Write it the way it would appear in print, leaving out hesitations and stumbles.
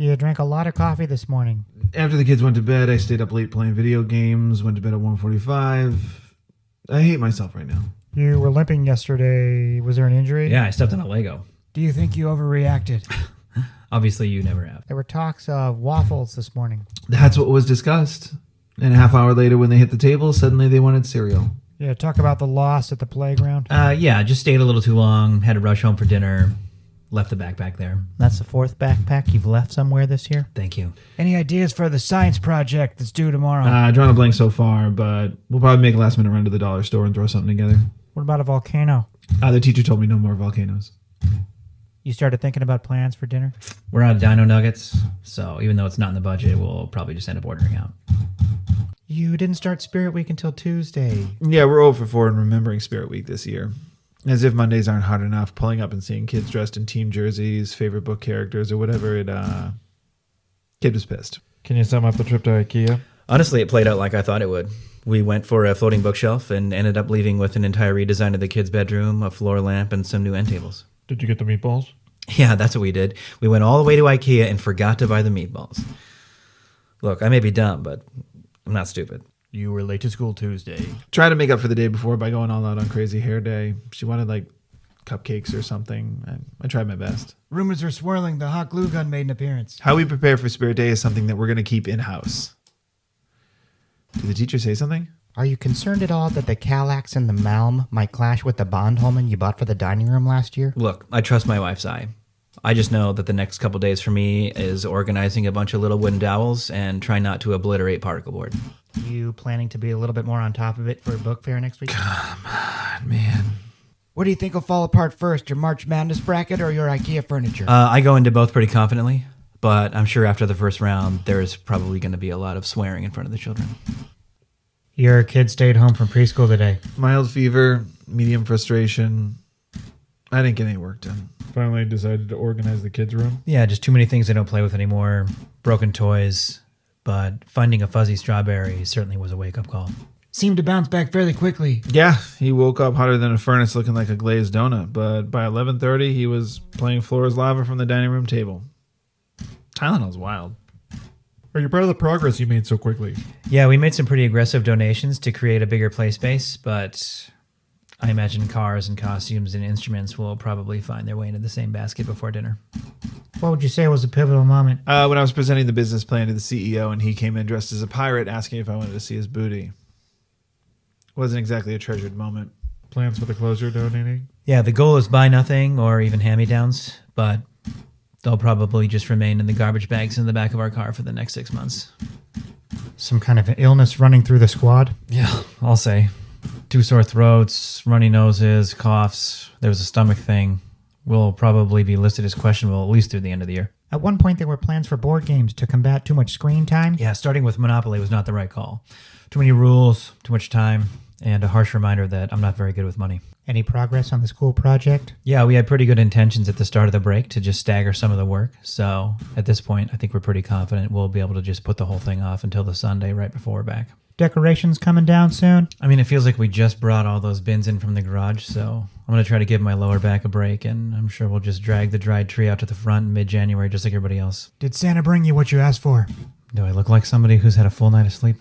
You drank a lot of coffee this morning. After the kids went to bed, I stayed up late playing video games, went to bed at 1:45. I hate myself right now. You were limping yesterday. Was there an injury? Yeah, I stepped on a Lego. Do you think you overreacted? Obviously, you never have. There were talks of waffles this morning. That's what was discussed. And a half hour later, when they hit the table, suddenly they wanted cereal. Yeah, talk about the loss at the playground. Yeah, just stayed a little too long, had to rush home for dinner, left the backpack there. That's the fourth backpack you've left somewhere this year? Thank you. Any ideas for the science project that's due tomorrow? Drawing a blank so far, but we'll probably make a last minute run to the dollar store and throw something together. What about a volcano? The teacher told me no more volcanoes. You started thinking about plans for dinner? We're out of Dino Nuggets, so even though it's not in the budget, we'll probably just end up ordering out. You didn't start Spirit Week until Tuesday. Yeah, we're 0 for 4 in remembering Spirit Week this year. As if Mondays aren't hard enough, pulling up and seeing kids dressed in team jerseys, favorite book characters, or whatever kid was pissed. Can you sum up the trip to IKEA? Honestly, it played out like I thought it would. We went for a floating bookshelf and ended up leaving with an entire redesign of the kids' bedroom, a floor lamp, and some new end tables. Did you get the meatballs? Yeah, that's what we did. We went all the way to IKEA and forgot to buy the meatballs. Look, I may be dumb, but I'm not stupid. You were late to school Tuesday. Try to make up for the day before by going all out on Crazy Hair Day. She wanted like cupcakes or something. I tried my best. Rumors are swirling the hot glue gun made an appearance. How we prepare for Spirit Day is something that we're going to keep in-house. Did the teacher say something? Are you concerned at all that the Kallax and the Malm might clash with the Bondholmen you bought for the dining room last year? Look, I trust my wife's eye. I just know that the next couple days for me is organizing a bunch of little wooden dowels and try not to obliterate particle board. You planning to be a little bit more on top of it for book fair next week? Come on, man. What do you think will fall apart first, your March Madness bracket or your IKEA furniture? I go into both pretty confidently, but I'm sure after the first round, there's probably going to be a lot of swearing in front of the children. Your kid stayed home from preschool today. Mild fever, medium frustration. I didn't get any work done. Finally decided to organize the kids' room. Yeah, just too many things I don't play with anymore. Broken toys, but finding a fuzzy strawberry certainly was a wake-up call. Seemed to bounce back fairly quickly. Yeah, he woke up hotter than a furnace looking like a glazed donut, but by 11:30 he was playing Floor is Lava from the dining room table. Tylenol's wild. Are you proud of the progress you made so quickly? Yeah, we made some pretty aggressive donations to create a bigger play space, but I imagine cars and costumes and instruments will probably find their way into the same basket before dinner. What would you say was a pivotal moment? When I was presenting the business plan to the CEO and he came in dressed as a pirate asking if I wanted to see his booty. Wasn't exactly a treasured moment. Plans for the clothes you're donating? Yeah, the goal is buy nothing or even hand-me-downs, but they'll probably just remain in the garbage bags in the back of our car for the next 6 months. Some kind of illness running through the squad? Yeah, I'll say. 2 sore throats, runny noses, coughs. There was a stomach thing. Will probably be listed as questionable at least through the end of the year. At one point, there were plans for board games to combat too much screen time. Yeah, starting with Monopoly was not the right call. Too many rules, too much time, and a harsh reminder that I'm not very good with money. Any progress on the school project? Yeah, we had pretty good intentions at the start of the break to just stagger some of the work. So at this point, I think we're pretty confident we'll be able to just put the whole thing off until the Sunday right before we're back. Decorations coming down soon? I mean, it feels like we just brought all those bins in from the garage, so I'm going to try to give my lower back a break, and I'm sure we'll just drag the dried tree out to the front in mid-January just like everybody else. Did Santa bring you what you asked for? Do I look like somebody who's had a full night of sleep?